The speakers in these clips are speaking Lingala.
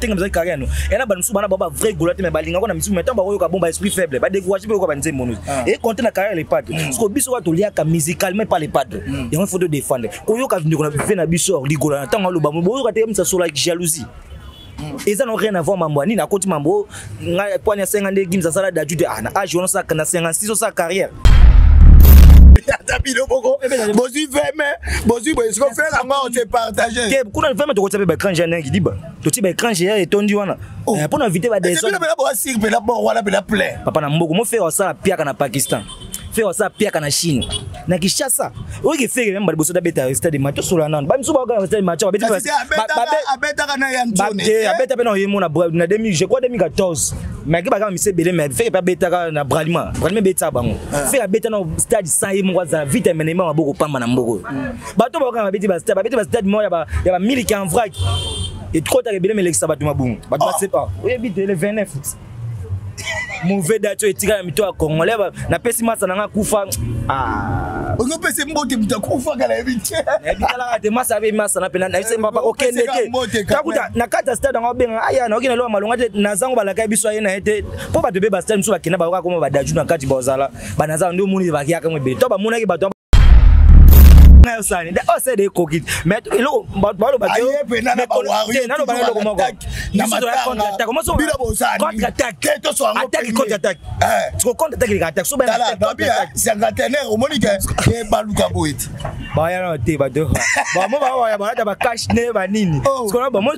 tenga mzaki carrière no et na bansu bana baba vrai golote mais balinga ko na misu mais tamba ko ka bomba esprit faible ba décourager ko ba nzembo no et compter na carrière les padres parce que biso wa to liaka musicalement pas les padres et on faut de défendre ko yo ka vindi ko na fait na biso ligola na tanga lo ba bo ka te msa sur la jalousie et ça n'a rien à voir mambo ni na koti mambo nga ponya 50 games ça la d'ajoute ah na âge on ça na 56 sa carrière Bosi fait mais bosi ce qu'on fait là on s'est partagé que kuna le fait mais to ko tsabe ba écran géant qui dit ba to ti ba écran géant et tondi wana pour inviter ba des là voilà la plein papa na mboko mo faire ça pia kana Pakistan faire ça pia kana Chine na Kinshasa o ke faire même ba boso da beta stade match sur la nan ba msuba ka stade match ba beta kana ya njone beta pe na yemo na 2000 je crois 2014 mais ke ba ka mise belé mais fait pas beta na Bralima beta bango faire beta na stade ça yemo za vite menema maboko pamba na mboko bato ba ka beta ba stade mo ya ba miliki en vrac et trop tard belé mais l'extra bato mabungu bato ba c'est pas o yebite le 29 mauvais date etika na mito ya congolais na pesi masa nanga kufa on pesi mbote mtakufa kala ebite ebitala de masa be masa na pena na ise mbapa okende te takuta na kata stade ngo benga aya na okina lo malonga te na zango balaka biso ayena ete po ba de be ba stade mso bakina ba ko ba daju na kati bozala banaza ndo muni ba kiaka mwe be to ba muna ki bato Sani, oh c'est des coquilles. Mais lo balo ba yo na no ba lo ko na contre-attaque. Comment ça? Contre-attaque. Attaque contre-attaque. Tu contre-attaque les attaques. So ba c'est ngatener au monique e baluka boit. Ba ya no te ba do. Ba mo ba ba cash ne ba nini. Parce que ba mo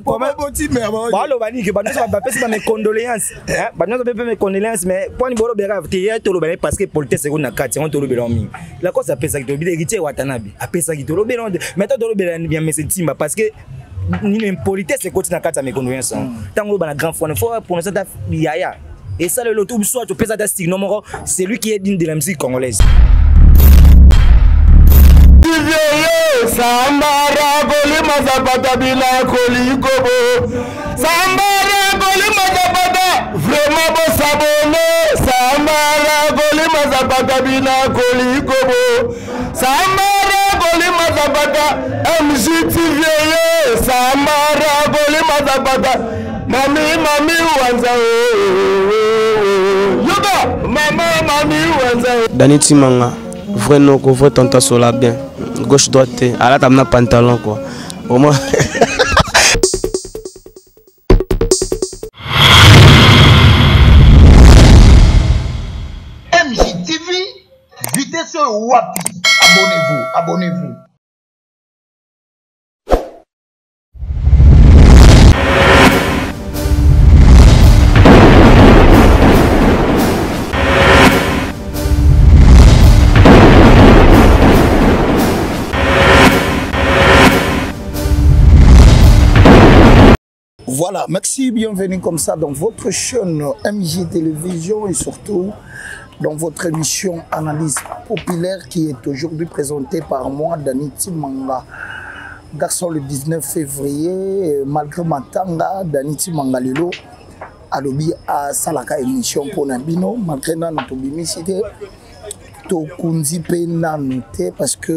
ba lo ba ni ke ba no ba pesi ba mes condoléances. Ba no ba mes condoléances mais pour ni bolo bera te ya to lo ba parce que politique seconde na 4 on to lo bela mi. La cause ça pesa ki to bi héritier Watanabe. Pesa ki to lo bela mais to lo bela bien mais c'est timba parce que ni l'impolitesse c'est continue na 4 mes condoléances. Tant lo ba na grand fond faut pour ça yaya. Et ça le loto soit to pesa ta signe numéro c'est lui qui est digne de la musique congolaise. Sambara goli mazapata bila kolikobo Sambara goli mazapata vraiment bo sabone Sambara goli mazapata bila kolikobo Sambara goli mazapata MJTV Sambara goli mazapata mami wanza yoga mami wanza Dani Timanga vrai non ko vrai tonta sola bien gauche droite à la table pantalon quoi au moins MJTV vitesse wapi abonnez-vous Voilà, merci, bienvenue comme ça dans votre chaîne MJ Télévision et surtout dans votre émission Analyse populaire qui est aujourd'hui présentée par moi, Dani Timanga. Garçon le 19 février, malgré ma tanga, Dani Timanga Lelo, alobi à Salaka émission pour Nabino, malgré notre bimicité, to kunzi pe nanote parce que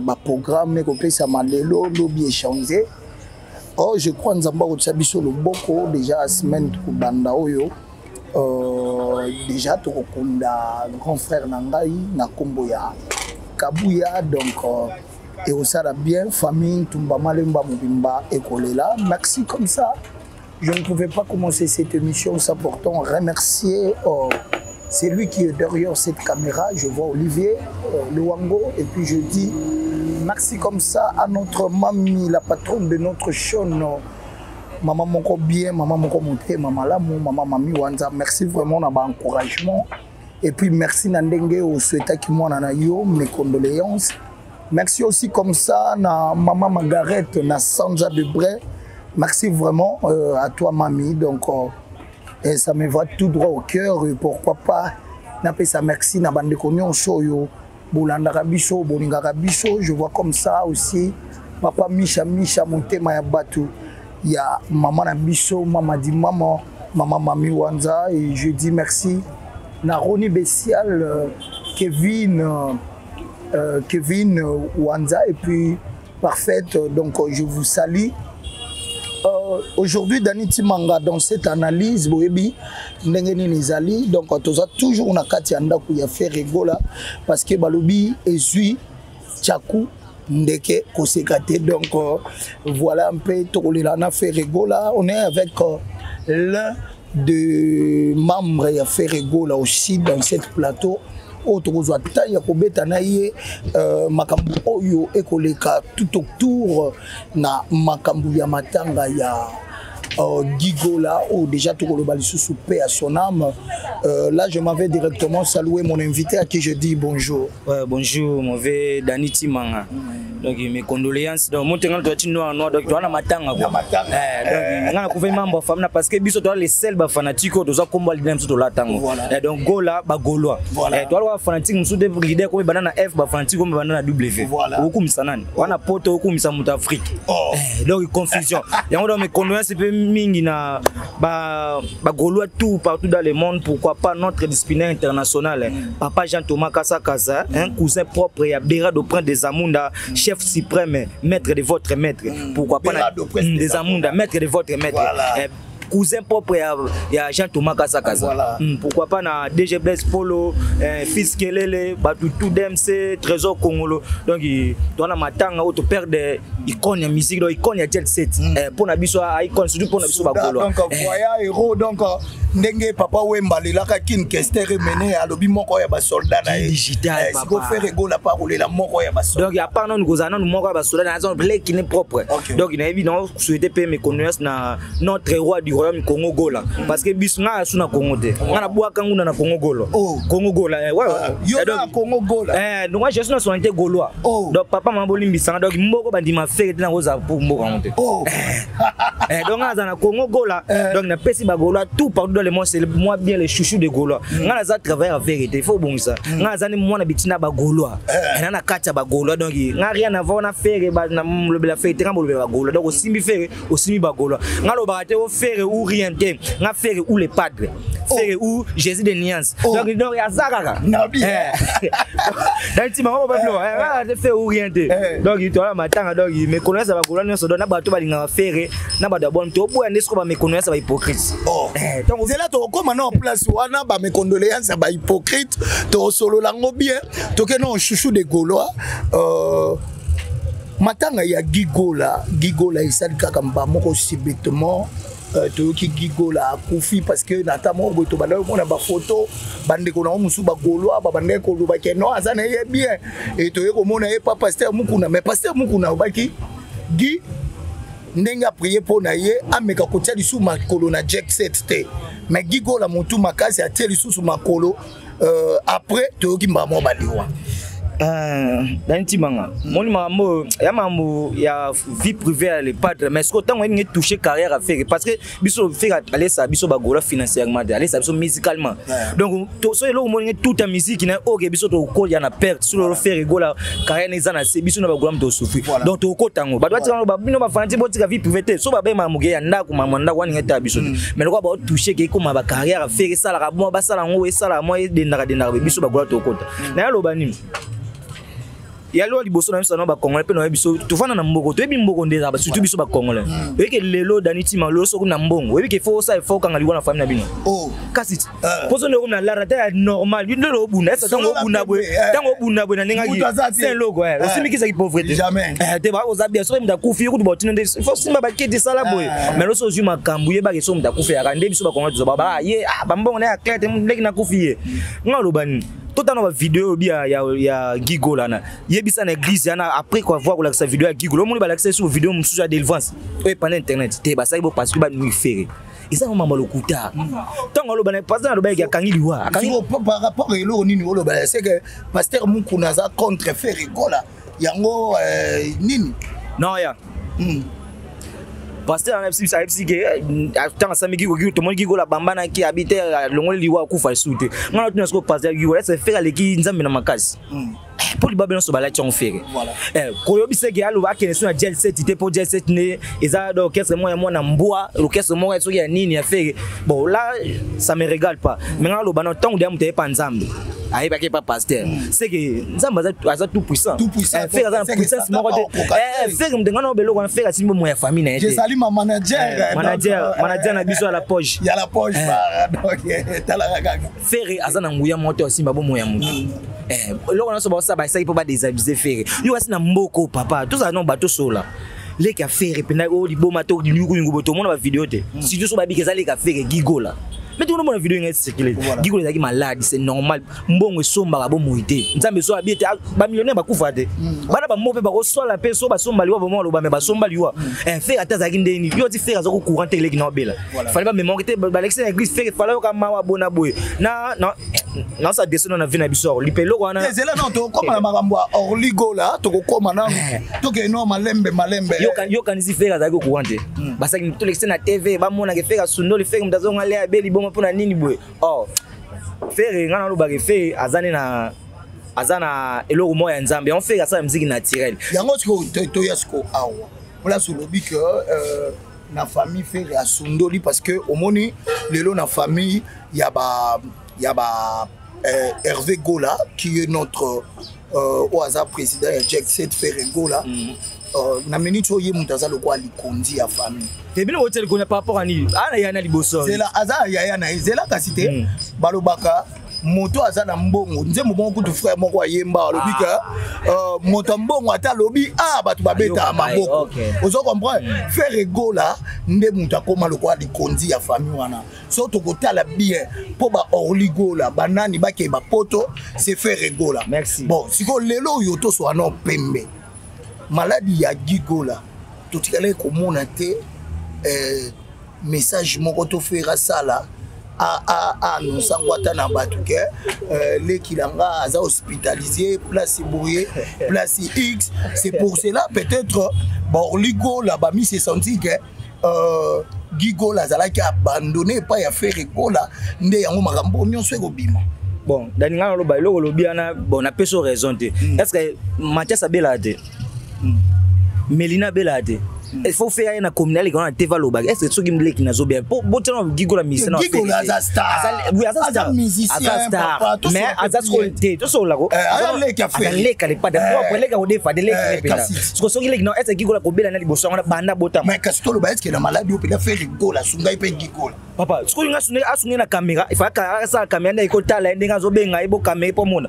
ma programme n'est que ça m'a lelo, lobby échangé. Oh, je crois que nous avons sur le boko déjà la semaine pour Banda Oyo. Déjà, tu as grand frère Nangaï, Nakomboya, Kabuya, donc, et au ça bien, famille, Tumba Malemba Mubimba, école là. Merci comme ça. Je ne pouvais pas commencer cette émission sans pourtant remercier c'est lui qui est derrière cette caméra. Je vois Olivier Luango et puis je dis merci comme ça à notre mamie, la patronne de notre chaîne. Maman Moko bien, maman Moko monté, maman Lamou, maman Mami Wanza. Merci vraiment de l'encouragement. Et puis merci Nandenge au souhaitant qui m'en a eu mes condoléances. Merci aussi comme ça à maman Margaret, na Sanza de Bray. Merci vraiment à toi mamie. Donc et ça me va tout droit au cœur. Pourquoi pas n'appelle ça merci na bande konyo soyo. Je vois comme ça aussi papa Misha Montema ya Batu. Il y a maman Nabiso, maman dit maman Mami Wanza et je dis merci. Naroni Bessial, Kevin Wanza et puis parfaite donc je vous salue. aujourd'hui Dani Timanga dans cette analyse boyebi ndenge nini ezali donc toza toujours na kati ya ndako ya Ferregola parce que balobi ezui Tchakou ndeke kosekate donc voilà un peu tokolela na Ferregola on est avec l'un des membres ya Ferregola aussi dans cette plateau autour ya kobeta na ye makambu oyo ekoleka tout autour na makambu ya matanga ya Gigola ou déjà tout le sous paix à son âme. Là je m'avais directement salué mon invité à qui je dis bonjour. Ouais, bonjour mon vieux Dani Timanga. Donc mes condoléances donc mon tengal doit noir noir donc na matanga quoi. Donc ngana ko membre famna parce que biso to les sel ba fanatique to za komba leader mso to la tango. Donc gola ba golois. To wa fanatique mso de leader ko banana F ba fanatique ko banana W. Oku misanani. Wana poto oku misamuta Afrique. Donc confusion. Yango donc mes condoléances mingi na ba golois tout partout dans le monde, pourquoi pas notre disciplinaire international Papa Jean-Thomas Kassakaza, un cousin propre et Béra de Prince des Amunda, chef suprême, maître de votre maître, pourquoi pas des Amunda, maître de votre maître. Cousin propre et Jean-Thomas Kassakaza. Voilà. Pourquoi pas na DG Blaise Polo, fils Kelele, Batutu DMC, Trésor Congolo. Donc dans la matanga auto père de icône ya musique, donc icône ya jet set. Pour na biso icône surtout pour na biso ba golo. Donc voya héros donc ndenge papa Wemba la ka kin kester mené à lobi moko ya ba soldat na digital papa. Ko faire gola pa rouler la moko ya ba soldat. Donc ya pas non gozana moko ya ba soldat na zone blé qui n'est propre. Donc il a évidemment souhaité payer mes connaissances na notre roi du royaume Congo Gola parce que bisna suna Congo te ngana bua kanguna na Congo Gola Congo Gola ouais yo na Congo Gola donc moi je suis na sonité gaulois donc papa mamboli mbisanga donc mboko bandima fête na roza pour mboko monte donc ngana na Congo Gola donc na pesi ba Gaulois tout partout dans le monde c'est moi bien les chouchous de Gaulois ngana za travailler en vérité il faut bon ça ngana za ni mwana bitina ba Gaulois na kata ba Gaulois donc ngana rien à voir na faire ba na lobela fête ngana lobela ba Gaulois donc osimi faire osimi ba Gaulois ngana lobate o faire ou rien nga faire où les padres faire où Jésus de Niance donc il y a Zagara nabi dans ti mama ba blo nga faire où rien donc il tola matanga donc me connaît ça ba Gaulois ne so don na bato ba linga faire na ba d'abord to bo ande ko ba me connaît ça ba hypocrite donc c'est là to comme na en place wana ba me condoléances ba hypocrite to solo lango bien to que non chouchou de Gaulois matanga ya Gigola isali kaka mba moko subitement toyoki Gigola akufi parce que notamment to banda mona ba photo bande ko na musu ba Gaulois ba bande ko lo ba ke no azana ye bien et toyo ko mona ye pas pasteur mukuna mais pasteur mukuna obaki gi ndenga prier pour na ye ameka ko tia lisu makolo na jet set te mais Gigola mutu makasi a tia lisu makolo après toyoki mbamo baliwa Dani Timanga moni mambo ya vie privée les padres mais ce que tant on est touché carrière à faire parce que biso faire aller ça biso ba Gaulois financièrement aller ça biso musicalement donc so lo moni toute ta musique na OK biso to ko ya na perte sur le faire Gaulois carrière na zana c'est biso na ba Gaulois to souffrir donc to ko tango ba doit ba bino ba fanti bo tika vie privée so ba be mamuge ya ndako mamanda wani ngeta biso mais ko ba touché ke ko ma ba carrière à faire ça la mo ba sala ngo e sala mo e de ndaka biso ba Gaulois to ko na lo ba nini yalo liboso na biso na ba Congolais pe na biso tufana na mboko to ebi mboko ndeza ba surtout biso ba Congolais eke lelo Dani Timanga lo so na mbongo ebi ke fo ça faut kanga liwa na famille na bino kasi poso ne na la rata normal ndo lo buna esa tango buna bwe na nenga ki c'est logo osimi kisa ki pauvreté jamais te ba ozabia so mda kufi ku botine nde faut simba ba kete sala boy mais lo so zu makambu ye ba ke so mda kufi ya nde biso ba Congolais zo ba ye ba mbongo na ya clair te ndeki na kufi ye ngalo bani tout dans la vidéo ya Gigola na yebisa na église yana après quoi voir la sa vidéo ya Gigola mon ba l'accès sur vidéo mususu ya délivrance et pendant internet te ba ça parce que ba nous faire et ça mama lokuta tant ngalo ba pasteur na ba ya kangiliwa par rapport à lo nini lo ba c'est que pasteur Mukuna za contre faire Gigola yango nini non ya pasteur na FC ke tant samiki ko to mon Gigola bambana ki habiter longoli liwa ku fa soute ngalo tuna sko pasteur Gigola c'est faire leki nzambe na makasi pour les babelons so bala ti on faire koyo bisege alo ba kenesi na jet set ite pour jet set ne eza do orchestre moi na mboa orchestre moi so ya nini ya faire bon là ça me régale pas mais ngalo bana tant de mute pa nzambe aïe pas pasteur c'est que ça a tout puissant faire ça puissance moi faire me dengana obelo on faire simbo moya famille na je salue ma manager na biso à la poche il y a la poche OK tala gaga faire azana nguya moto simba bo moya mutu loko na so ba ça ba ça il peut pas désabusé faire yo asi na mboko papa tout ça non bateau sola les ka faire pena o di boma to di nyuku boto mona ba vidéo te si tu so ba bikeza les ka faire gigola. Mais tout le monde a vidéo est circulé. Gigo les malade, c'est normal. Mbongo somba ba moité. Nzambe so abité ba millionnaire ba kufate. Bana ba mope ba ko so la pe so ba somba liwa ba mo lo ba me ba somba liwa. Faire ataza kindeni. Yo ti faire azoko courant tele ki na bela. Fallait pas me manquer ba l'excès église faire fallait ka mawa bona boy. Na ça descend na vina biso. Lipelo ko na. C'est là non to comme na makambo orligo là to ko koma na. To ke no malembe. Yo kan si faire azako courant te. Ba ça to l'excès na TV ba mona ke faire sundo le faire mtazo ngale abeli pour nini boy oh faire ngana lo bagé fait azana eloko moya nzambe on fait ça musique naturelle yango to yasko awa voilà sur le bic na famille faire ya sundoli parce que au moni lelo na famille ya ba Hervé Gola qui est notre au hasard président Jack Set Ferre Gola na minute oye mutaza lo kwa likondi ya famille te bino hotel ko na par rapport ani ana yana liboso c'est là aza ya na zela kasite balobaka moto aza na mbongo nze mbongo kutu frère moko ayemba lobika moto mbongo ata lobi batu babeta maboko ozo comprendre faire gola nde muta koma lokwa likondi ya famille wana so to kotala bien po ba orligola banani bake ba poto c'est faire gola merci bon siko lelo yo to so ano pembe maladie ya gigola to tikale ko mona te message moko to fera sala nous sangwata na batuke les kilanga aza hospitalisé place brouillé place X c'est pour cela peut-être borligo la ba mi se senti que gigola zala ki abandonné pas ya faire gola nde yango makambo nyonso ekobima. Bon daninga lo ba lo lobi ana bon na peso raison te est-ce que Mathias Abelade Melina Belade il faut faire une communale qui on a TV lo bag est-ce que tu me qui na zo bien pour botina gigola mise na gigola za star oui za musicien mais za scolté to so la ko le ka fait le ka le pas de pour le ka o defa de le ka pe là so so le non est-ce que gigola ko bela na liboso na banda bota mais ka to lo ba est-ce que na maladie o pe la faire gigola sunga ipe gigola papa siko nga asunga na caméra il faut ka sa caméra na ikotala ndinga zo benga ibo caméra po mona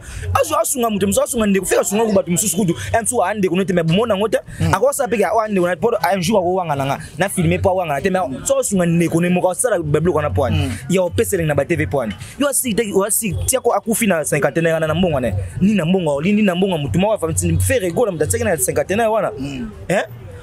asunga mutu mso asunga ndeko fika asunga ku batu msusu kudu ensu ande ko note me mona ngota akosa peka o ande ko un jour ko wanga nanga na filmer po wanga te me so sunga ndeko ne mo ko sala bablo ko na poani ya opesele na ba TV poani yo asi tia ko akufina 50 na mbongo ne ni na mbongo ni na mbongo mutu ma wa famille faire gola mtateka na 50 wana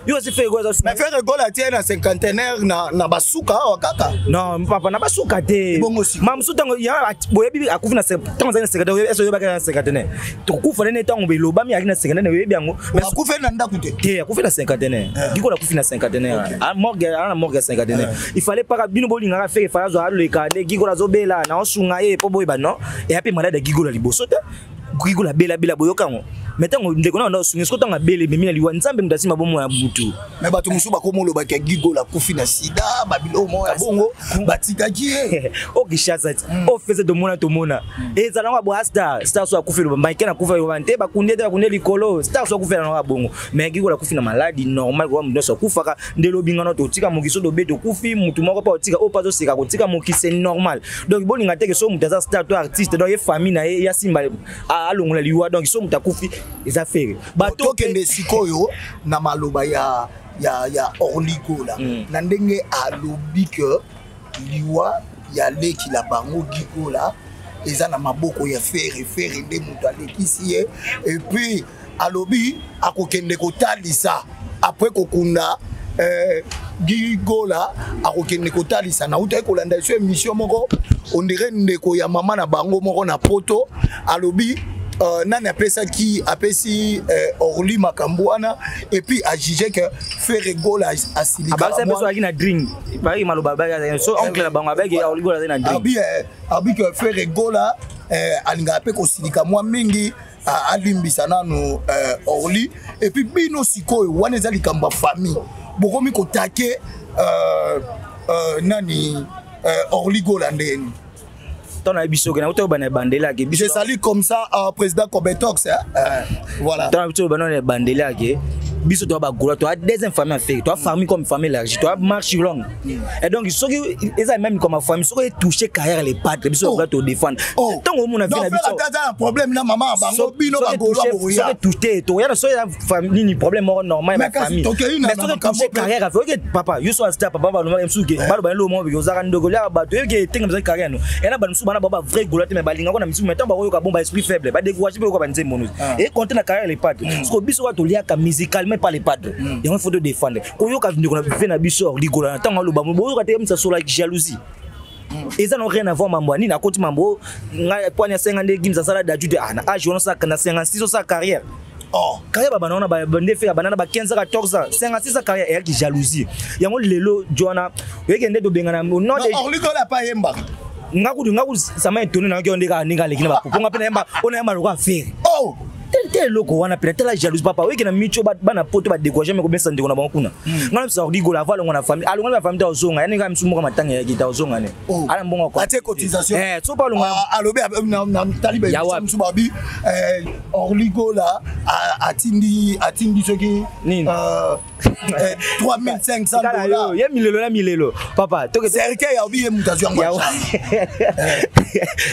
yo si fait goza mais faire gola tie na 50 na basuka wa kaka non papa na basuka te mam sutango ya boyebi akufina 50 eso yo baka 50 to kufa ne tango beloba mi akina 50 webi yango mais akufina ndaku te akufina 50 giko na kufina 50 a morgue 50 il fallait pas bino bolinga faire fala zo le kane giko la zo bela na osunga po boyeba non et après malade giko la liboso te giko la bela boyokango metango ndeko na osunga sko tanga bele mimi liwa nzambe mudasima bomo ya butu mais batu musuba ko molo ba gigo la kufina sida babilo mo ya bongo batika ki o gishaza o feze de mona to mona ezala wa bo star so akufira ba kena kufa yo bante ba kunde likolo star so akufira na bongo mais gigo la kufina maladi normal ko mundo so kufaka ndelo bingana to tika mukiso do beto kufi mutu moko pa tika o pa zo sika ko tika mukise normal donc bolinga teke so mutaza star to artiste donc ye famille na ya simba alongula liwa donc so mutakufi eza faire bato kende sikoyo na maloba ya orligola na ndenge alobi que liwa ya leki la bango gigola eza na maboko ya faire nde mutu alekisi ye et puis alobi akokende kotalisa après kokunda gigola akokende kotalisa na uta ekolanda so émission moko on dirait ndeko ya mama na bango moko na poto alobi nani apesa ki apesi orli makambwana et puis a jugé que faire gola asilika abasa peso akina drink pari maloba ba so oncle la bango ba ki orli gola na drink abi que faire gola alinga pe ko silika mwa mingi alimbisa nanu orli et puis bino sikoyo wana ezali kamba famille bokomi ko take nani orli gola ndeni ton a biso na to bana bandela ke je salue comme ça président Kobetox voilà ton a biso bana bandela ke biso to ba gola to a deuxième famille fait to a famille comme famille large to a marche longue et donc ce qui est même comme famille ce qui toucher carrière les pattes biso to défendre tant au monde a fait biso un problème na maman bango bino ba gola boya so toucher to ya so ya famille ni problème normal ma famille mais so toucher carrière avec papa you so star papa ba no même suke ba ba lo mo bi ozaka ndoko la ba to ke tenga mza carrière no et na ba nsu bana ba vrai gola te me balinga ko na misu metan ba ko ka bomba esprit faible ba décourager ko ba nze mono et compter na carrière les pattes parce que biso wa to lia ka musical pas les padres. Il faut de défendre. Quand on a fait un bisou, rigolant, tant on le bat, on a été sur la jalousie. Et ça n'a rien à voir avec moi. Ni na côté mambo, point 50 games ça sera d'adjuter. Ah, je ne sais pas 56 sa carrière. Oh, carrière banana ba bande fait banana ba 15 14 56 sa carrière et qui jalousie. Il y a mon lelo Joana, we kende do bengana non de. On lui donne pas yemba. Ngaku ça m'a étonné na ko ndeka ninga lekina ba. Ponga pena yemba, on a mal faire. Oh. Tel loko wana peut-être la jalousie papa oui que na micho bana poto ba décourager mais ko besa ndeko na bango kuna ngana bisa rigola avala ngona famille alonga na famille ta ozonga yani ngam sumo ka matanga ya kita ozonga ne ala mbongo ko ate cotisation so pa longa alobe na talibe musu babi orligola atindi soki 3500 $. Ya milelo papa to que cercle ya obi mutation ngwa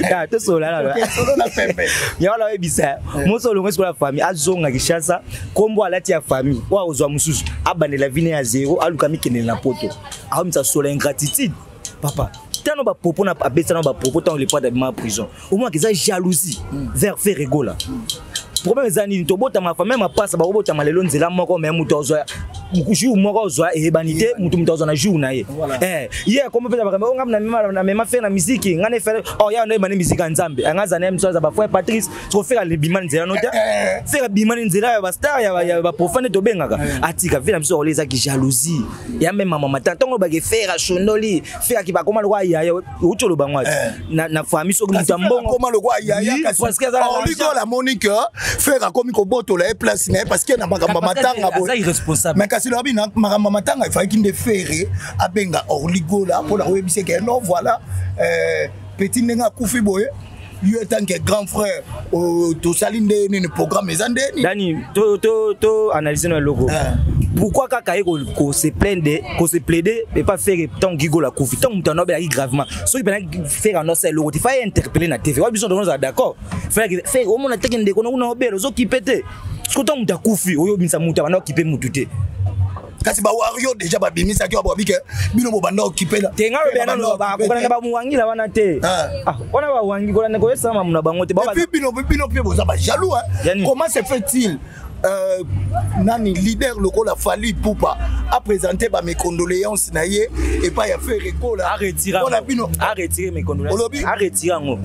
ya to sola la solo na pepe ya wala ebisa moso longa sur la famille azonga kishasa kombo alati ya famille wa ozwa mususu abane la vine ya zéro alukami kenela na poto amsa sola ingratitude papa tano ba popo na abesa na ba popo tant les pas de ma prison au moins qu'ils a jalousie vers faire rigola problème zani to bota ma famille ma passe ba bota malelo nzela moko mais muto ozwa jour moko ozwa e banité muto ozwa na jour na ye hier comme pesa ba ngam na même faire na musique ngane faire oh ya na musique nzambe angaza na mtsoza ba frère Patrice so faire le bimani nzela nota faire bimani nzela ya ba star ya ba profane to bengaka atika vile mso oleza ki jalousie ya même mama matanto ba ke faire shonoli faire ki ba koma lo ya utolo bangwa na famille so muto mbongo koma lo ya parce que ça la Monique faire comme ko boto la place parce que na makamba matanga bo mais kasi lobi na makamba matanga il fallait qu'il de faire abenga orligola pour la webise que non voilà petit nenga kufi boye yo tant que grand frère to salinde ni programme ezande ni Dani to analyser le logo pourquoi kaka ko se plaindre ko se plaider et pas faire tant gigola kufi tant mutano ba gravement so il peut faire un autre logo il faut interpeller na TV wa besoin de nous d'accord faire au moins teke ndeko na obelo zo kipete so tant mutakufi oyo binsa muta bana okipe mutute kasi ba wario déjà ba bimisa ki ba bike bino bo banda okipe la tenga lo bena lo ba ko na ba muwangila wana te wana ba wangi ko na ko esa mamuna bango te ba bino pe bo za ba jaloux comment se fait-il nani leader lokola Fally Ipupa a présenté ba mes condoléances na ye et pas ya faire rigola a retirer mes condoléances a retirer ngo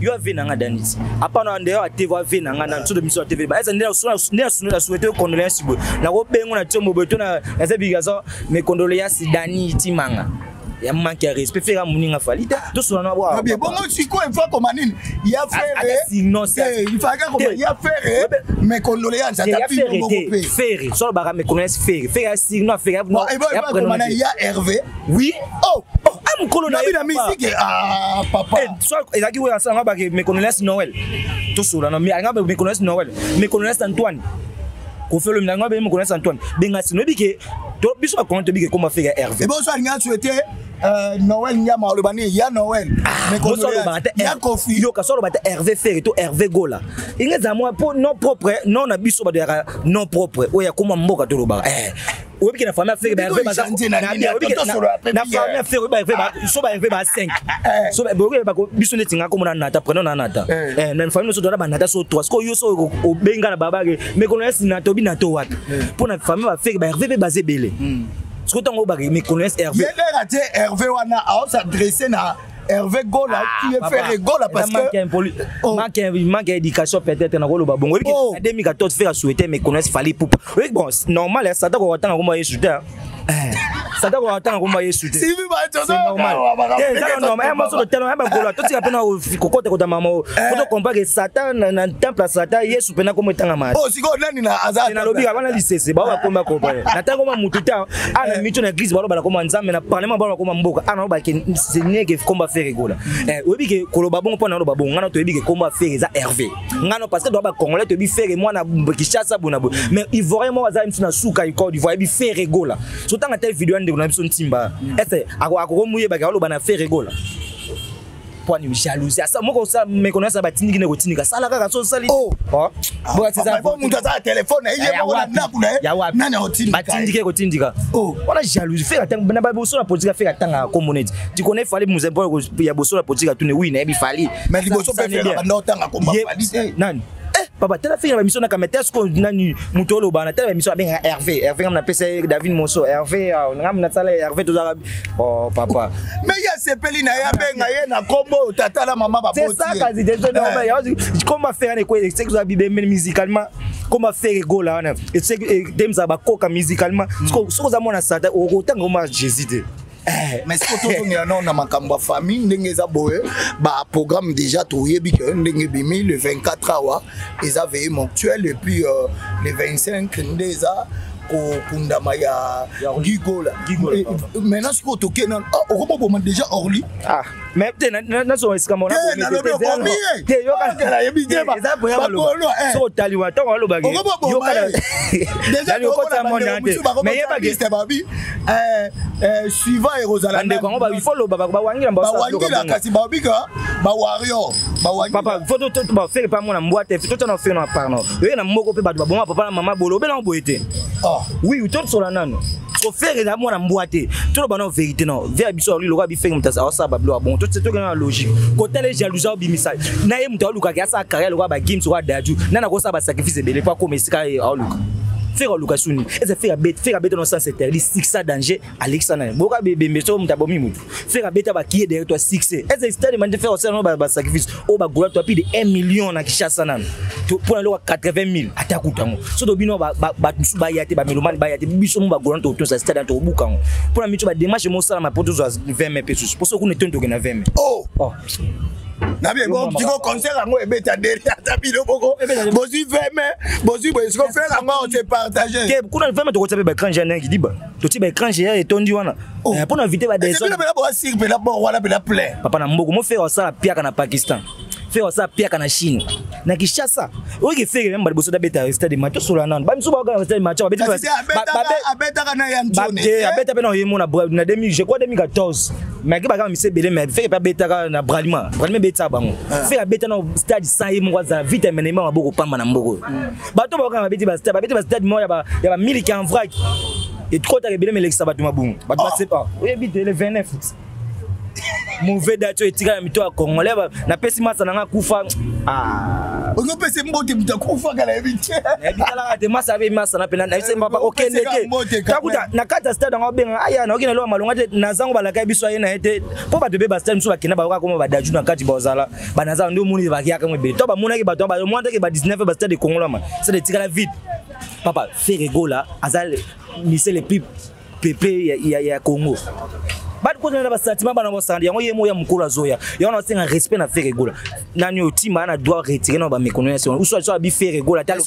yo avenanga danisi apana ndeo ateva avenanga na tso de mission TV ba eza ndeo na souhaiter condoléances na ko bengo na tso mobeto na zebigazo mes condoléances dani timanga ya manque de respect faire muninga Fally to so na wa bien bon si quoi il faut comme nini ya faire non c'est il faut comme ya faire mes condoléances à ta fille beaucoup faire so ba mes condoléances faire sinon faire il y a Hervé oui oh am colonel na musique papa so ezaki we asanga ba mes condoléances Noël to so na mi anga mes condoléances Noël mes condoléances Antoine ko fait le ndanga be mes condoléances Antoine benga sino bike to biso ba compte bike comment faire Hervé et bon so nga souhaiter Noël nyama le bani ya Noël mais ko so ba ta ya kofi yo ka so ba ta Hervé faire to Hervé gola ingeza moi pour non propre non na biso ba de non propre oya kuma mboka to lo ba ou bien la famille a fait Hervé na famille a fait so ba Hervé ba 5 so ba biso netinga ko na nata prenons na nata na famille so dora ba nata so 3 ko yo so o benga na baba mais ko na sina to binato wat pour na famille a fait Hervé basé belé ce que tango ba me connaissent Hervé Hervé wana a s'adresser na Hervé Gola qui est fait Gola parce que manque d'éducation peut-être na ko lo ba bongo 2014 faire souhaiter me connaissent Fally Ipupa oui bon normal ça ta ko tanga ko mo yesuta Satan ko atanga ko maye sute. Si vi ba c'est normal. C'est normal. Moi sur le terrain, même gola. Tout ça pena ko côté ko ta maman. Faut comprendre que Satan na temple Satan Yesu pena ko metanga ma. Oh, si ko nani na azata. Na lobi abana lisese ba ba komba ko pa. Na tango ma mututa ana micho na église ba ba ko nzambe na parlement ba ko mboka. Ana ba ke c'est nieke komba faire gola. Obi ke ko lo babongo pona lo babongo ngana to ebi ke komba faire za Hervé. Ngana parce que do ba congolais to bi faire moi na Kinshasa bona bo. Mais ivoirien moi za mtuna suka iko ivoirien bi faire gola. So tanga tel vidéo ande na biso ntimba. Ese ako muye ba lo bana faire gola. Point de jalousie. Ça moi ça me connaît ça batini ki ne kotini ka sala ka so sali. Oh. Bon c'est ça. Bon muta za téléphone yé ba na kuna. Nani otini. Batini ki kotindika. Oh. On a jalousie faire atanga na ba boso na politique faire atanga communauté. Tu connais fallait nous imposer ya boso la politique tourner oui na bi fali. Mais liboso pe faire na otanga komba fali. Nani? Papa, tu as fait la mission de Kamete, est-ce qu'on a eu Moutolo, tu as fait la mission avec Hervé. Hervé, on a appelé David Monceau. Hervé, on a appelé Hervé, tout ça. Oh, papa. Mais il y a ces pelines, il y a un combo, tata la maman. C'est ça, quasi. Comment faire c'est que vous avez musicalement. Comment faire rigoler là? Et c'est que Dems a coca musicalement. Ce que vous avez ça, autant que j'hésite. Mais ce que tu as dans ma famille, ndenge boye ba programme déjà toyebi que ndenge bimi le 24 awa ils avaient montuel et puis le 25 ndeza ko kundama ya Gigola. Maintenant ce que tu as on déjà Orly. Ah mais na so eskamona suivant Erosala il faut le baba wangira kasi babika ba warrior papa faut to faire pas mon boîte faut to na faire na parno yo na moko pe ba bon papa maman bolo be na boité ah oui tout sur la nano faut faire na mon boîte tout le bana vérité non vers biso lui le roi bi faire mutasa ça ba bon tout c'est tout na logique côté les jalousie ou bimisa na ye mutalu ka ya sa carrière le roi ba game sur roi daju na na ko sa ba sacrifice belé pas comme sika e aluka faire location et faire bête dans sens interdit ça danger Alexandre boka bébé meso mtabomi mutu faire bête ba qui est derrière toi 6 et c'est stade man faire aussi ba sacrifice o ba gola toi plus de 1 million na Kinshasa nan pour le 80 000 atakutango so do bino ba ba yate ba melomani ba yate biso mo ba gola to sa stade to bukango pour la mitu ba démarche mo sala ma poto 20 pesos pour so ko ne tonto ke na 20 oh na bien bon tu go concert ngo ebeta derrière ta bino boko bozi 20 bozi bo est-ce qu'on fait la on se partager ke kuna 20 to ko tsabe ba écran géant ki diba to ti ba écran géant et tondi wana pour inviter ba des gens c'est ba sir pe la bon wala pe la plein papa na mboko mo faire ça pia kana Pakistan faire ça pia kana Chine na Kinshasa o ke faire même ba boso da beta stade de match sur la nan ba mso ba ga stade match ba beta kana ya ntone beta pe na yemo na 2000 je crois 2014 mais ke ba ga mise belé mais fait pas beta na bralima beta bango fait beta na stade sans yemo za vite menema maboko pamba na mboko bato ba ga beta ba stade mo ya ba 1000 qui en vrac et trop tard belé mais l'ex ba tuma bungu ba c'est pas o bita le 29 mauvais date etika mito ya congolais na pesi masa nanga kufa ah on pesi mbote mutakufa kala ebiti ebitala de masa be masa na pena na ise papa okendeke takuta na kata stade ngo benga aya na okina lo malonga te na zango balaka biso ye na ete po ba bebe ba stade so bakina ba ko ba daju na kati bozala ba na zango ndio muni ba kiaka mo be to ba muna ke ba to ba mo ndeke ba 19 ba stade congolais ma c'est de tika la vide papa fait rigola azal mise les plus pépé ya Congo bad ko na ba satima bana bo sandi yango yemo ya mukula zoya yana singa respect na faire gola nani otima na doit retirer na ba méconnaissance ou soit bi faire gola tal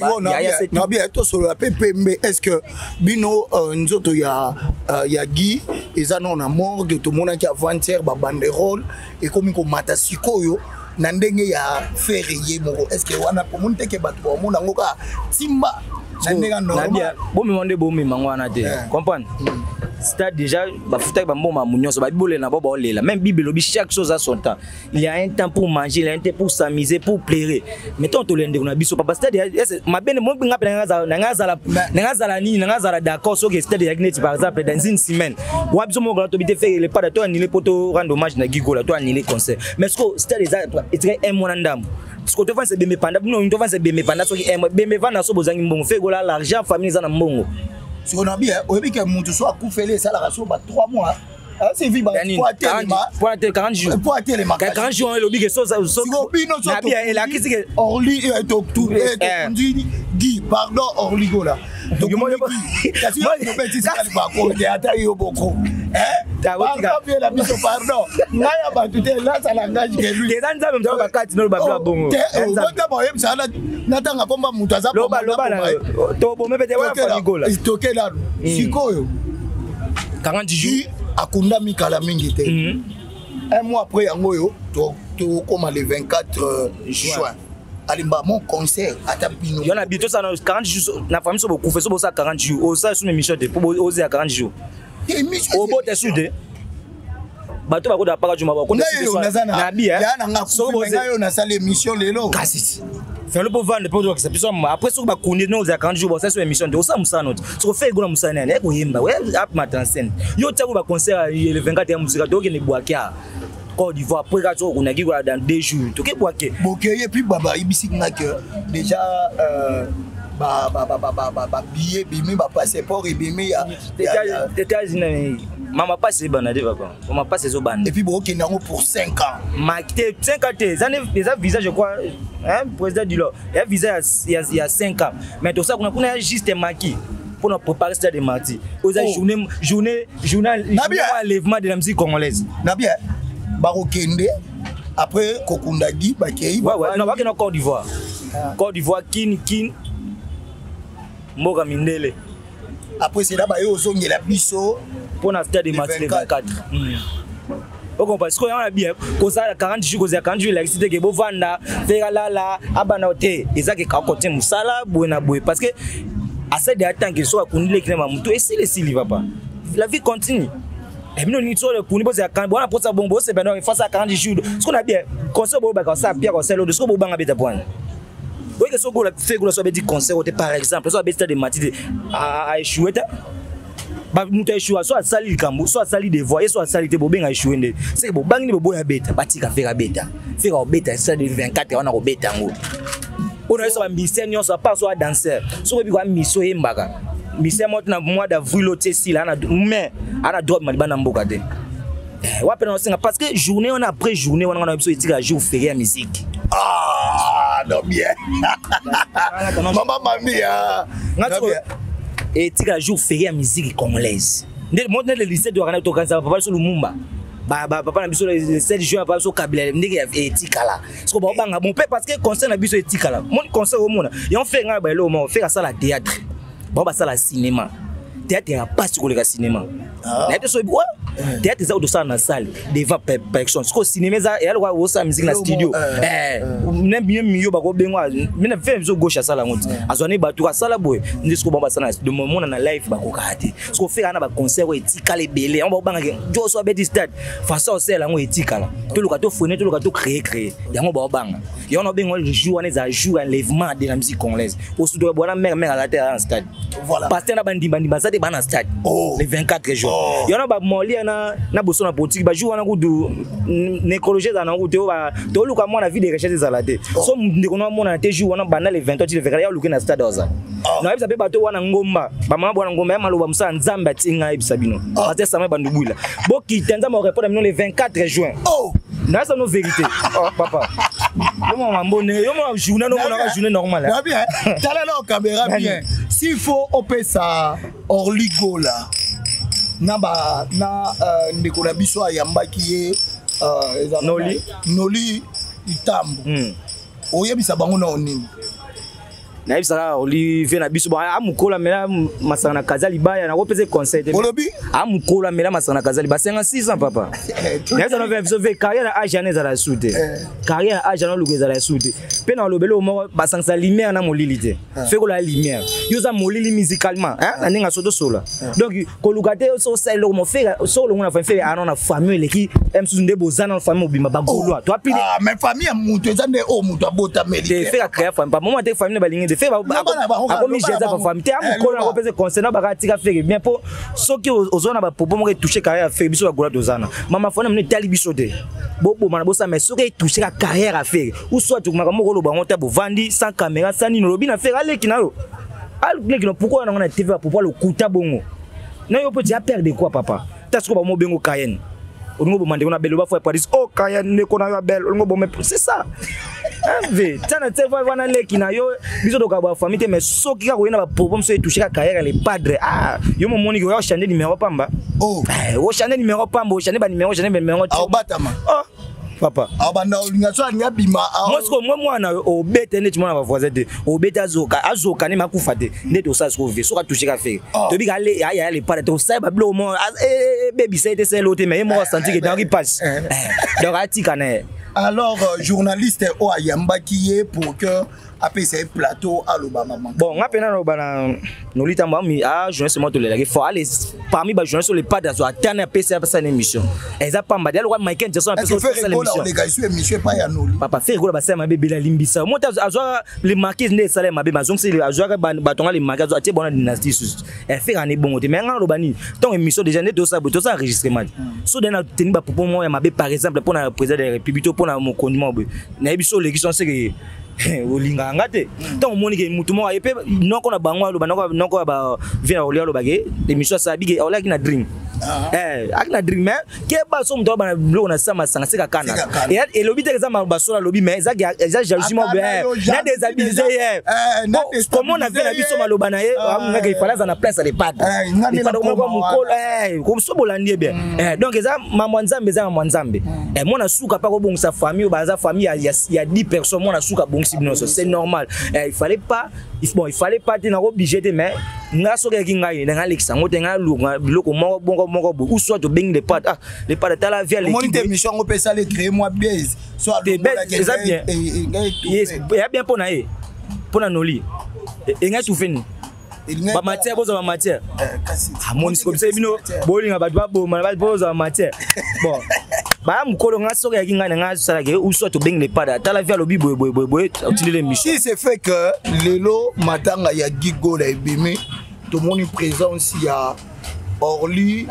na bien to sur la PPMB est-ce que bino nzoto ya Guy ezana na morgue to mona ki avant-hier ba banderole et comme ko mata sikoyo na ndenge ya faire yemo est-ce que wana ko monte ke bato mona ngoka timba na ndenge normal bo me monde bo me mangwana te comprendre c'est déjà ba futa ba mboma munyoso ba bibole na boba olela même bible lobi chaque chose a son temps il y a un temps pour manger il y a un temps pour s'amuser pour plaire mettons to lende na biso papa c'est ma bene mo binga ngazala ni ngazala d'accord so que c'est diagnostic par exemple dans une semaine wa biso mo to bité faire le pas de toi ni le poto rendre hommage na Gigola toi ni le concert mais ce que c'est déjà un mois ndam ce que tu fais c'est bemé panda non tu fais c'est bemé panda so qui bemé vanda so bozangi mbongo fait gola l'argent famille za na mbongo. Si on a bien, on veut que mon soit coupé ça la ration 3 mois. C'est vivre pour 40 jours. Pour atteindre les marques. 40 jours le big so bien et la qui c'est Orly et tout Guy pardon Orly gola. Pardon. Naya batute là ça langage que lui. Les gens même pas carte no ba bla bongo. Bonta ba yem ça natanga komba mutu aza loba to bo mepete wa famigola. Stocké là. Sikoyo. 40 jours akunda mikala mingi te. Un mois après yangoyo to comme le 24 juin. Alimba mon concert à Tapino. Il y en a bientôt ça 40 jours na famille so beaucoup fait so ça 40 jours. O ça sur émission de pour oser à 40 jours. Au beau t'es soudé. Bato bako da paka juma bako na bia na so boze na sala émission lelo kasi fait le pour vendre pour que ça puisse après so ba connait non za 40 jours ça sur émission de ça musano so fait gona musana ne ko yemba we ap matin scène yo tabu ba concert le 24 ya musique donc ne boakia Côte d'Ivoire après ka so kuna gikola dans 2 jours to ke boaké bokeye puis baba ibisi nga que déjà billet bimi ba passeport et bimi ya États-Unis mama passe banade papa mama passe zo bande et puis boki nango pour 5 ans marqué 5 ans des visa je crois hein président du lot il y a visa il y a 5 ans mais tout ça qu'on a juste marqué pour nous préparer stade de mardi aux journée enlèvement de la musique congolaise na bien barokende après kokundagi bakei ouais non bakena Côte d'Ivoire kin Moga Mindele. Après c'est là ba yo zongela biso pour na stade de Martin 24. On comprend parce qu'on a bien comme ça 40 jours comme ça 40 jours l'électricité que bo vanda faire là abana hotel ezaki ka côté musala boena boe parce que à cette temps que soit kunile kina mutu et si les sili va pas. La vie continue. Et nous ni so le kuni bo za kan bona pour ça bombo c'est ben face à 40 jours. Ce qu'on a bien conseil bo ba ka ça pierre conseil de ce bo banga beta point. Oui, que ce que la fait que ça veut dire concert par exemple, soit bête de matinée a échoué. Ba muta échoué soit sali kambo, soit sali des voix, soit sali te bobeng a échoué. C'est que bobang ni bobo ya beta, batika faire beta. Faire beta ça de 24 on a ko beta ngo. On a so ambitieux nyo so pas soit danseur. So bi ko mission embaka. Mission mot na mois d'avril oté si là na mais ana drop maliba na mboka te. Wa pena singa parce que journée on après journée on a besoin de tirer jour férié musique. Ah, non bien. Maman mamia. Et tirer jour férié musique congolaise. Moi dans le lycée de Rana to kanza papa sur Lumumba. Papa na biso le 7 juin papa so kabila ndenge ya tikala. Parce que banga mon père parce que concert na biso tikala. Mon concert au monde. Et on fait nga ba le moment, on fait ça la théâtre. Bon ba ça la cinéma. Théâtre ya pas sur le cinéma. Na été so quoi? Théâtre za odosa na salle devant perfection. Parce que cinéma za ya lwa osa musique na studio. Nem bien mieux ba ko bengwa. Mina fait zo gauche sala ngoti. Azone batu ka sala boy. Ndisiko bomba sana de moment na live ba ko kati. Parce que fait ana ba concert wa etikala belé. On ba banga jo so be stade. Façon o sela ngo etikala. To luka to fone to luka to créer. Yango ba banga. Yo no bengwa le jour on za jour enlèvement de la musique congolaise. Au sud de bona mère à la terre en stade. Voilà. Parce que na bandi ça de bana stade. Le 24 jours. Yo no ba moli na boso na politique ba jour wana kudu nécologie za na kudu to luka mo na vie de recherche za la te. So ndeko no mo na te jour wana bana le 28 le février ya luka na stade oza. Na ebisa pe bato wana ngomba ba mama bona ngomba ya maloba musa nzamba tinga ebisa bino. Parce que ça m'a bandubula. Boki tenza mo répondre le 24 juin. Na ça no vérité. Oh papa. Yo mo mbone yo mo journée no mo na journée normale. Ba bien. Tala na caméra bien. S'il faut opé ça orligo là. Na ndeko na biso ayambaki ye noli itambo oyebisa bango na onini na yebisa Olivier na biso ba amukola mela masana na kazali baya na kopese concert olobi amukola mela masana na kazali ba 56 ans papa na ça no veut sauver carrière na agene za la soute carrière na agene luku za la soute pe na lobelo mo ba sangsa lumière na molilité fait ko la lumière yo za molili musicalement hein na ninga soto sola donc ko lukate so sai lo mo fait so lo na fait ana famille qui aime sous ndé bozana famille obima ba golo to apili mais famille mutu ezande o mutu abota meli fait créer famille pas moment te famille ba lingi fait akomi jeza fa famille te amukola ko pese concernant ba katika faire bien pour soki ozona ba popo mo toucher carrière faire biso ba gola dozana mama fona mne tali biso te bobo mana bosa mais soki toucher la carrière à faire ou soit tu maka moko lo bango ta bo vandi sans caméra sans ni lobi na faire aleki na yo aleki no pourquoi on a TV pour le kuta bongo na yo petit a perdre quoi papa ta sko ba mo bengo Cayenne on ngo bomande on a belo ba fois Paris oh Cayenne ne kona yo belle on ngo bomé c'est ça Ve, tana te fois wana leki na yo, biso doka ba famille mais soki ka koyena ba problème so toucher ka carrière les padres. Ah, yo mo moni ko yo changer numéro pamba. Oh, o changer numéro pamba, o changer ba numéro, changer ba numéro. Ah, batama. Oh, papa. Ah, banda olinga so anya bima. Moi mwana o bete ne tshimona ba voisin de. O bete azoka ne makufa de. Ne to sa so ve, so ka toucher ka faire. To bi ka le ya les padres to sa ba blo mo baby ça était celle l'autre mais moi senti que dans qui passe. Donc atika na. Alors, journaliste o ayamba qui est pour que après ce plateau à l'Obama. Bon, on a peine à l'Obama. Nous lui t'en mis à journaliste moi tout le il faut aller parmi les journalistes les pas dans attendre PC à cette émission. Exact pas madame le Michael Jackson a fait cette émission. Les gars sur émission pas ya noli. Papa fait gros ba ça ma bébé la limbisa. Moi azwa les marqués ne salaire ma bébé mazong c'est azwa ba tonga les marqués azwa tie bona dynastie sus. Elle fait en bon mais en Lobani ton émission déjà net tout ça enregistrement. So dena tenir ba pour moi ma bébé par exemple pour la président de la République pour na mon condiment na biso les qui sont c'est olinga ngate tant monique mutu mo ayepe noko na bango lo banoko noko ba vina olia lo bage émission ça bige ola kina drink akina drink mais ke ba so mto bana blo na sama sanga seka kana et lobi te za ba so la lobi mais za jalousie mo be na déstabiliser comment on a fait la biso maloba na ye nga ke fala za na place les pattes il pas ko mo ko comme so bolandi bien donc eza maman nzambe za maman nzambe mona suka pa ko bongisa famille ba za famille ya 10 personnes mona suka c'est normal. Il fallait pas tenir obligé de mais nga so ke kinga na Alexa ngote nga loko moko ou soit to bing les pattes les pattes ta la vie les moniteur mission on peut ça les créer moi bien soit bien bien pour na noli et nga tout fini ba matière boza ba matière mon comme ça bino bolinga ba bo ba boza matière bon ba mukolo nga soka yakinga nga sala ke ou soit to bing les pattes ta la vie lobi boy utiliser les missions si c'est fait que lelo matanga ya gigo la ebimi to moni présence ya Orly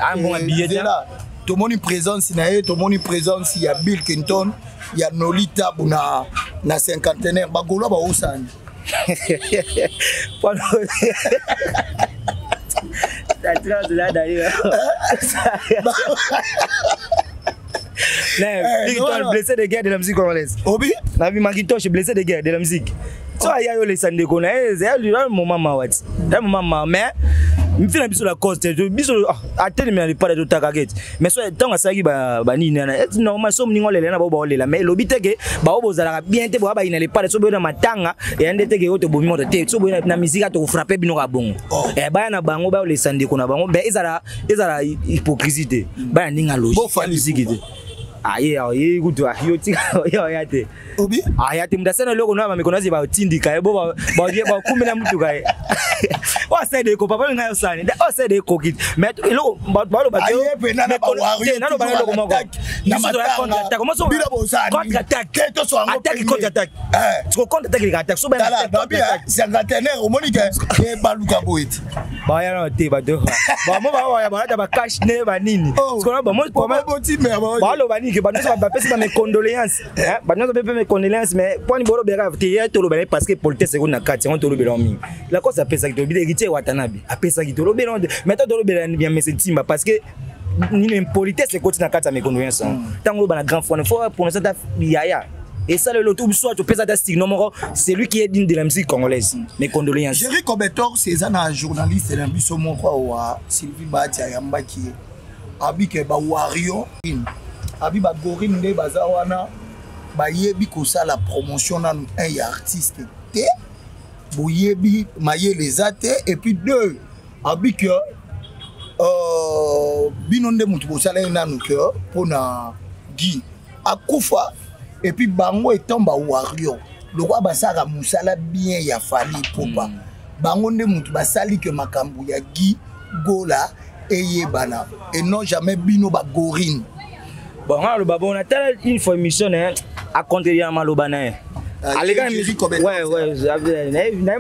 to moni présence na to moni présence ya Bill Clinton ya Nolita buna na cinquantenaire ba golo ba osani blessé de guerre de la musique congolaise. Obi, la vie Macintosh blessé de guerre de la musique. So aya yo les sande kona un moment mawat. Un moment mais me fait biso la cause biso atteindre mais pas de takagete. Mais so tant asaki ba nini na normal so mningo lele na bo lela mais lobiteke ba obozala bien te bo ba ina le pas so bo na matanga et ndeteke oto bomi moto te so bo na musique to frapper bino ka bongo. Ba na bango ba les sande kona bango mais ezala hypocrisie ba ninga logique musique te. Aye écoute yo tika yo yate obi ayate mdasana loko na mikonazi ba tindika ebo ba kumela mtu kae wa sede ko papa ngayo sani o sede ko kit mais lo ba lo ba yo na ba wari na lo ba loko moko na contre attaque comment so contre attaque to so attaque contre attaque tu contre attaque attaque so ba c'est un conteneur au monique e baluka boit ba ya no te ba do ba mo ba ya ba da ba cash ne ba nini parce que ba mo ba lo ba que banoso ba pesi ba mes condoléances banoso ba mes condoléances mais pour ni bolo bera te ya to lo ba parce que politesse ko na kati on to lo bela mi la cause apesa ki to bi héritier watanabe apesa ki to lo bela mais to lo bela bien mais timba parce que ni impolitesse ko tina kati mes condoléances tango ba na grand frère faut pour ça ta yaya et ça le tout soit to pesa ta stigme non c'est lui qui est digne de la musique congolaise mes condoléances Jerry Kobetor c'est un journaliste na biso moko wa Sylvie Batia yamba ki abike ba wario abi ba gorine nde baza wana ba yebi ko ça la promotion na un artiste te boyebi maye les até et puis deux abi que bino nde mutu ko sala na nu que pona Guy akufa et puis bango etomba wario le roi basara musala bien ya fali popa bango nde mutu basali que makambu ya Guy gola eyebana et non jamais bino ba gorine. Bon, on a telle une fois émission à contre à Malobana. Ouais,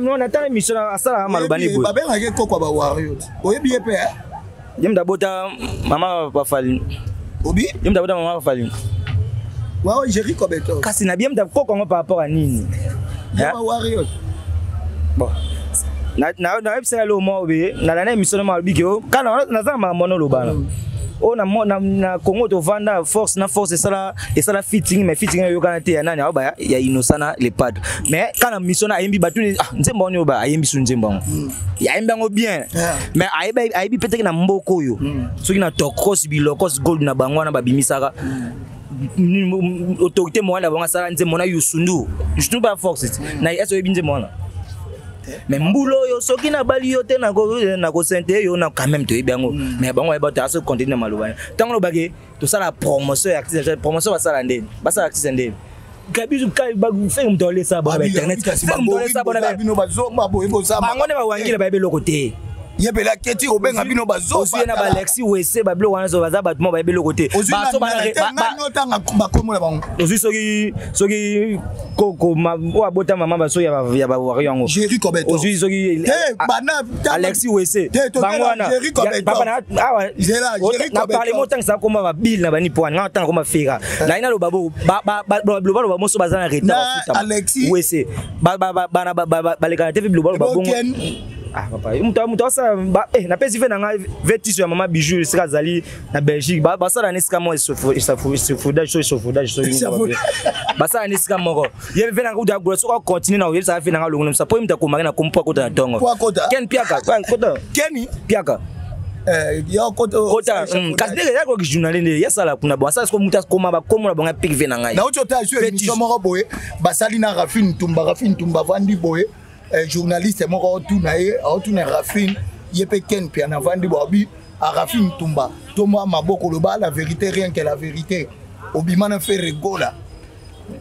on a telle émission à ça Malobani. Ba ben ngake kokwa ba wario. Oyebi epe hein? Yem dabota maman pa fali. Obi? Yem dabota maman pa fali. Wa Jerry Kobetor. Kasi na bien daboko par rapport à nini? Ya ba wario. Bon. Na epsela lo mo be na la émission ma bigio. Kana na za ma mono lobana. o na Congo to vanda force et ça la fitting mais fitting yo kana te nani aba ya Innocent les padres mais kana mission na ayembi batu nzemba oni oba ayembi su nzemba ya ayembi ngo bien mais ayebi peut-être na mboko yo soki na tokos bilokos gold na bango na babimisaka autorité mo na bango sala nzemba na yusundu ba force na eso yebi nzemba na mais mbulo yo soki na bali yo te na ko sente yo na quand même to ebango mais bango e bota so continuer maloba tango lo bage to sala promotion ya artiste promotion ba sala ndeni ba sala artiste ndeni kabizu kai ba fe mtole sa ba internet mtole sa bona bino bazomba bo ebo sa bango ne ba wangile ba be lokote yebela keti obenga bino bazo osi na ba Alexis wese ba blo wana zo baza batmo ba be lokote ba so ba notanga ba komo na bango osi soki koko ma wa bota mama ba so ya ba wari yango Jerry Kobeto osi soki bana Alexis wese bango wana papa na awa Jerry na parler montant ça comme ba bill na bani point na tanga comme fera na ina lo babo ba moso baza na retard futa Alexis wese ba le kana TV lo ba bongo papa muta asa na pesi fe na nga vetiso ya mama bijou sika zali na Belgique basala nesika mo isofudage basala nesika moko ye ve na kuda gros ko continue na yesa fe na nga longo msa po imta ko na kompa kota na tongo ken piaka kota keni piaka yo kota kasdele ya ko journaliste ya sala kuna bon ça ko muta koma ba komo na bonga pic ve na nga na ochota jo émission moko boye basali na Rafine Tumba vandi boye journaliste moko tuna Rafine yepe ken pe na vandi bobi a Rafine Tumba toma maboko lo ba la vérité rien que la vérité obimana fait rigola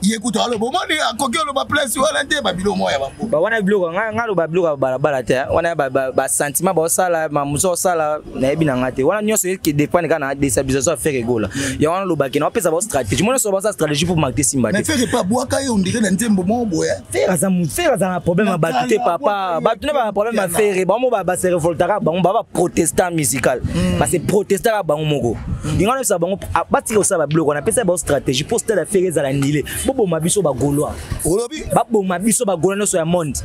yekuta alo bomoni akoki lo ba place wala nte ba bilo moya ba wana bilo nga lo ba bilo ba bala te wana ba sentiment ba sala ma muso sala na ebi na ngate wana nyonso qui dépend kana déstabilisation faire rigola ya wana lo ba ki na pesa ba stratégie mona so ba stratégie pour marquer simba mais faire pas boaka yo ndire na ntembo mo boya faire za na problème ba tuté papa ba tuna ba problème ba faire ba mo ba se révoltera ba mo ba protestant musical ba se protestant ba moko ingana sa ba ba tiko sa ba bloc on appelle ça ba stratégie pour stade faire za la nile bobo mabiso ba goloa olobi babo mabiso ba goloa no so ya monde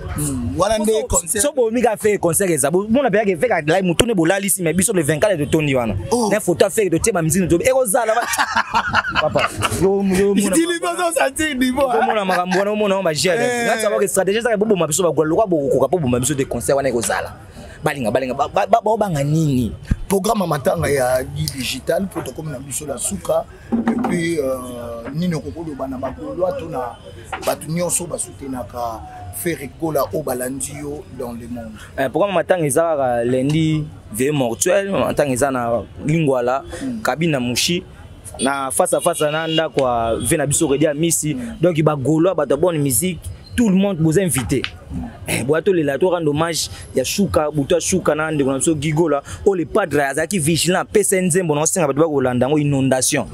wana nde concert so bo mi ka faire concert za mona pe ka faire live mutune bolali si mabiso le 24 de Tony wana na photo faire de tema mzini to ekozala papa yo dili bazo santi niveau mona makambo wana mona ba jere ngata ba stratégie za bobo mabiso ba goloa ko ka bobo mabiso de concert wana ekozala balinga banga nini programme matanga ya digital pour to comme na biso la suka et puis nino kokolo bana bakolo tona batu nyonso basutenaka faire rigola au balandio dans le monde programme matanga ezaka lundi veille mortuelle matanga ezana lingwala kabina mushi na face à face na nda kwa vena biso redia misi donc ba golo ba bonne musique tout le monde vous invité boato le lato rendre hommage ya shuka buto shuka na ndeko na so gigola o le padre azaki vigilant PSNZ bon senga ba kolanda ngo inondation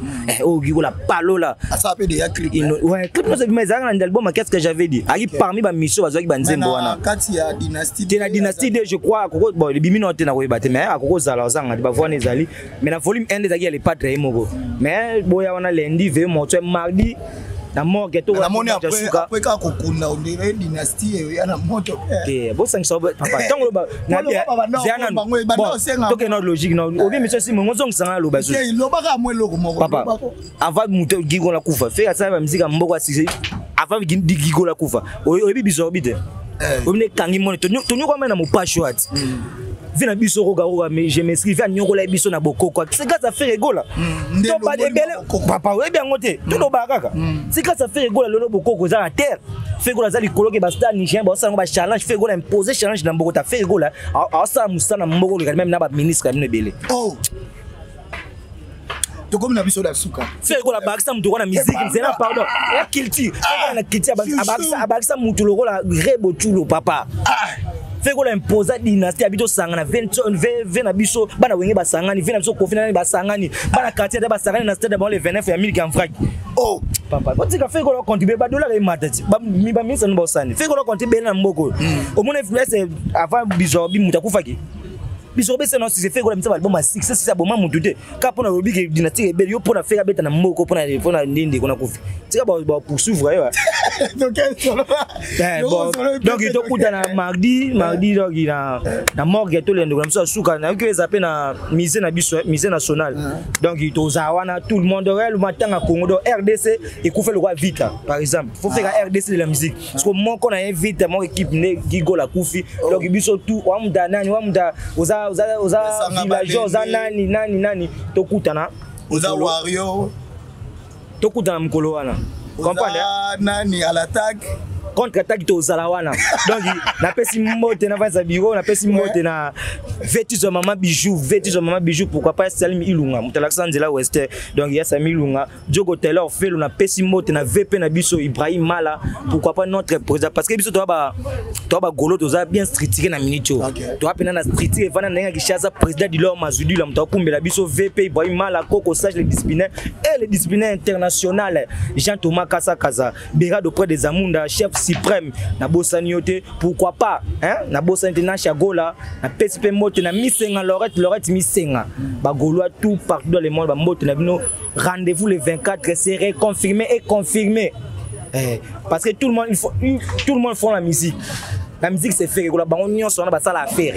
o gigola palola ça peut déjà clip ouais clip ça mais ça dans album qu'est-ce que j'avais dit aki parmi ba mission bazaki ba nzembo wana kati ya dynastie je crois ko bon le bimino te na ko ibate mais akoko zala zanga ba voir ezali mais na volume 1 ezaki le padre moko mais boya wana lundi veille mortuelle mardi na moke to na moni après ka kokunda ondire dynastie ya na moto bo sang so papa tango ba na ziana to ke no logique no obi monsieur si mongo zong sanga lo ba so lo ba ka mwelo ko moko papa avant muto gigo la kufa fe asa ba muzika mboko asisi avant gigo la kufa obi biso bite obi ne kangi moni to nyoko mena mo pasho ati vina biso roga mais je m'inscrive à nyokola biso na bokoko c'est grâce à faire rigola to ba debele papa we bien ngote to do ba kaka c'est grâce à faire rigola lolo bokoko za na terre faire rigola za likolo ke ba star nigérien ba sa ngo ba challenge faire rigola imposer challenge na mboko ta faire rigola a sa musana mboko le même na ba ministre ka nebele to comme na biso da suka faire rigola ba sa mutu na musique nzena pardon ya kilti na kilti abakisa mutu lokola rebo chulo papa fait ko la imposa dynastie habito sangana 20 na biso bana wenge ba sangani 20 na biso confiner ba sangani bana quartier ba sangani na stade ba le 29 ya 1000 kan franc papa ko tika fait ko la contribuer ba dollar e matati ba mi ba minsa no ba sani fait ko la contribuer na mboko au moins influence avant biso bi mutakufa ki biso be se no si fait ko la misa ba bomba 6 c'est bon mamu tuté ka pona lobi ke dynastie be yo pona faire beta na mboko pona ndindi kona kufi tika ba poursuivre yo Donc il tout na mardi donc il a na morgue tout le monde comme ça souka na que zappé na musée national. Donc il tozawana tout le monde le matin à Congo RDC et qu'on fait le roi vite par exemple. Faut faire RDC de la musique parce que moi qu'on a invité mon équipe qui go la Koufi donc il biso tout wamda nani wamda oza villageois oza nani to kutana oza wario to kutana mkolo wana comprendre nani à l'attaque contre-attaque to zalawana donc na pesi mote na vanza biro na pesi mote na vêtus de maman bijou pourquoi pas Salim Ilunga mutalaxanzela West donc ya Salim Ilunga Diogo Taylor fait na pesi mote na VP na biso Ibrahim Mala pourquoi pas notre président parce que biso to ba golo to za bien streetier na minito to apena na streetier vana na Kinshasa président du l'homme Mazudi la mutakumbe la biso VP Ibrahim Mala Coco Sage le disciplinaire et le disciplinaire international Jean Thomas Kaza Bera auprès des Amunda chef suprême na bosanioté pourquoi pas hein na bosanité na chagola na PSP mote na misenga Lorette misenga ba goloa tout partout dans le monde ba mote na bino rendez-vous le 24 c'est confirmé et confirmé parce que tout le monde font la musique. La musique c'est fait que la banque sur la salle à faire.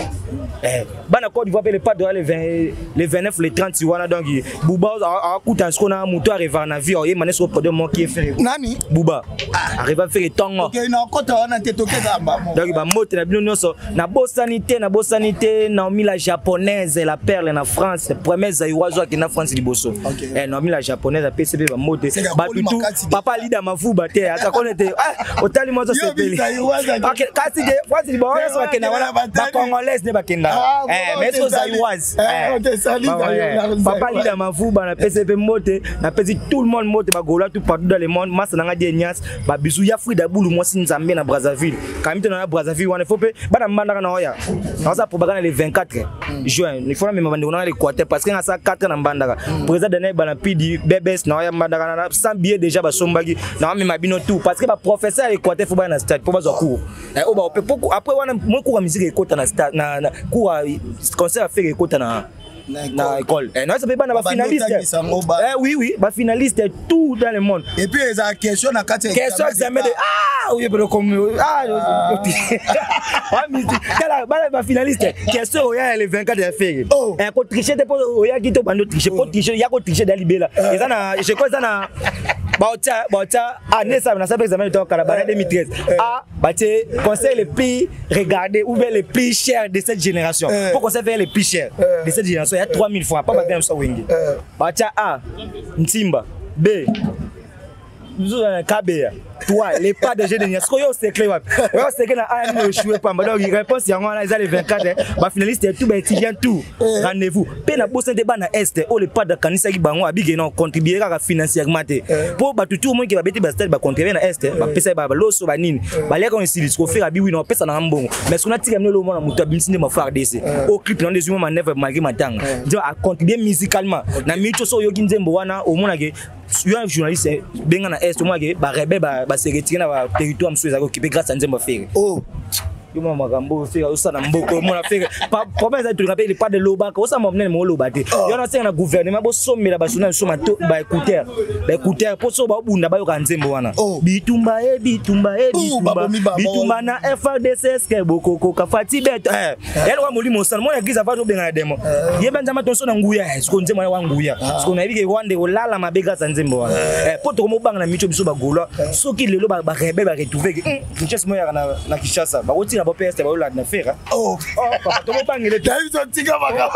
Bana Côte d'Ivoire le pas de le 29 le 30 wana donc Bouba a coûté un scona moto arrive en avion et mané sur produit mon qui est fait. Nani Bouba arrive à faire tongo. OK na Côte wana te toke zamba. Donc ba moto na bino nyonso na bosanité na mi la japonaise la perle na France première zaiwazo qui na France liboso. Na mi la japonaise a PCB ba moto ba tout papa leader mavuba te aka connaître otali moto c'est peli. OK kasi voici bon on va kena wana ba congolaise ne ba kenda mais so zaiwaz papa lida mavuba na PCP mote na pesi tout le monde mote ba gola tout partout dans le monde massa na ngadi nyas ba bisu ya Frida Boulou moi Nzambe na Brazzaville kamite na Brazzaville wana faut pe bana mbandaka na oya na ça propagande le 24 juin il faut même mbandaka na l'Équateur parce que na ça 4 na mbandaka président de bana pidi bebes na oya mbandaka na 100 billets déjà ba sombagi na même mabino tout parce que ba professeur à l'Équateur faut ba na stade pour ba zo cours après wana moi cours musique écoute na stade na cours concert à faire écoute na école non ça peut pas na finaliste oui ba finaliste tout dans le monde et puis les questions na question examen de oui pero comme ba finaliste question oya le 24 de faire ko tricher te oya ki to bando tricher ko tricher ya ko tricher dans libela eza na je crois eza na Bauta, Nessa, on a fait examen de temps 2013. Bâti, conseil le plus regardé ou bien le plus cher de cette génération. Pour conseil faire le plus cher de cette génération, il y a 3000 francs. Pas battre ça Wengi. Bâti A, Ntimba, B, KB. Toi, les pas de génie. Ce que c'est clair. C'est que na A ne jouer pas. Donc il répond si on a les 24 ba finaliste tout ba étudiant tout. Rendez-vous. Pe na bosse de bana est o le pas de kanisa ki bango abige non contribuer à financièrement. Pour ba tout le monde qui va beti ba stade ba contribuer na est ba pesa ba loso ba nini. Ba leka on silis ko faire abi oui non pesa na mbongo. Mais ce qu'on a tiré le monde na muta binsine ma faire DC. Au clip dans des humains never malgré matanga. Donc à contribuer musicalement. Na micho so yo kinzembo wana au mona ke un journaliste benga na est moi ke ba rebe ba se retirer na territoire monsieur occupé grâce à Nzembo Ferre. Yo mama gambo Ferre osa na mboko mona Ferre problème ça tu rappelles pas de lobaka osa momne mo lobate yo na senga na gouvernement bo somela ba sona soma to ba écouteur pour so ba bunda ba yo ka Nzembo wana bitumba na FRDC ke bokoko ka fati bet yelo wa molimo sana mona giza va to benga na demo ye banzama to so na nguya sko Nzembo wa nguya sko na bike wande olala mabega sa Nzembo wana po to mo banga na micho biso ba gola soki lelo ba rebe ba retrouver que Kinshasa mo ya na Kinshasa ba oti na bo PS ba ola na faire papa to mo bangele David tika baka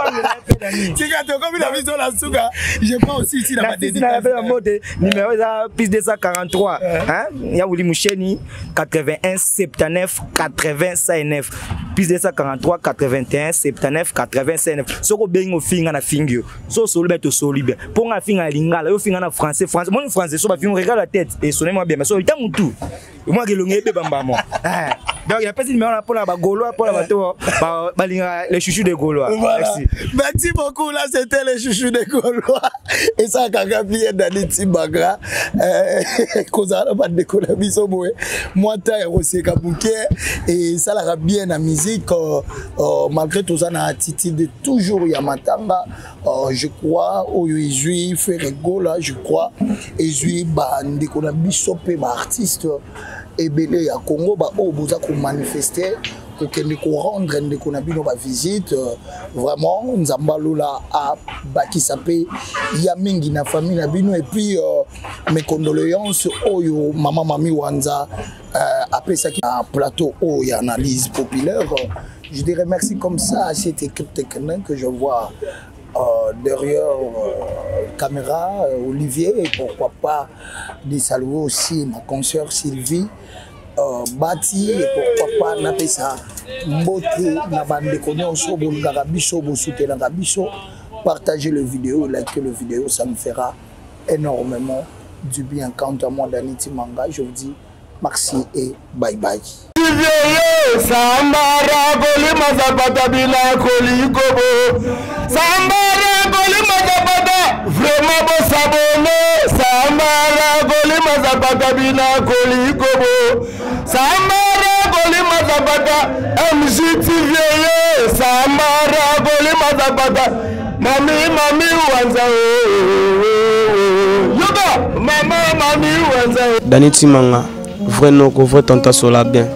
tika to comme la vision la suka je prends aussi ici la dédicace na mode numéro za plus 243 hein ya Wuli Musheni 81 79 89 plus 243 81 79 89 soko bengo finga na fingio so solbe to solibe ponga finga lingala yo finga na français so ba finga regarde la tête et sonnez-moi bien mais so itamutu moi ke longe be bambamo Donc il y a pas de numéro pour la Gaulois, pour la bateau, les chouchous de Gaulois. Voilà. Merci beaucoup. Là, c'était les chouchous de Gaulois. Et ça, quand bien dans Tibagra, Kozara va décoller bisoboé. Moi, t'as aussi Kabouké. Et ça l'a bien la musique. Malgré tout ça, na attitude toujours Yamatanga. Je crois, au Yézui, Frère Gola, je crois. Yézui, bah, ndekona bisopé, bah, artiste. Et belé à Congo, bah, oh, vous avez manifesté. Pour que nous rendre une visite, vraiment, nous avons à Bakisapé, Yamingi, na famille, et puis mes condoléances au maman Mami Wanza, après ça qui a un plateau où il y a une analyse populaire. Je dirais merci comme ça à cette équipe technique que je vois derrière caméra, Olivier, et pourquoi pas de saluer aussi ma consoeur Sylvie. Bati et pourquoi pas n'appeler ça Mbote na bande connaissance bolgara biso bo soutenir la biso, partager le vidéo, liker le vidéo, ça me fera énormément du bien. Quant à moi, Danity Manga, je vous dis merci et bye bye. Sambara goli mazabata bila kolikobo. Sambara goli mazabata vraiment bo sabone. Sambara goli mazabata bila kolikobo. Sambara goli mazabata MJTV. Sambara goli mazabata mami wanza. Yoga mami wanza. Danity Manga. Vrai non, vrai tanta sola bien.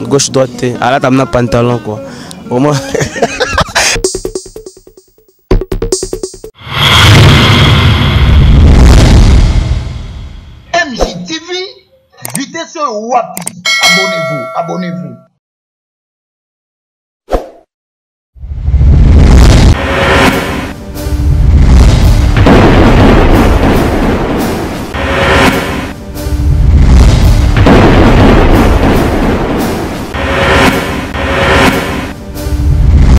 Gauche droite, à la table pantalon quoi. Au moins. MJTV, vitesse wapi. Abonnez-vous.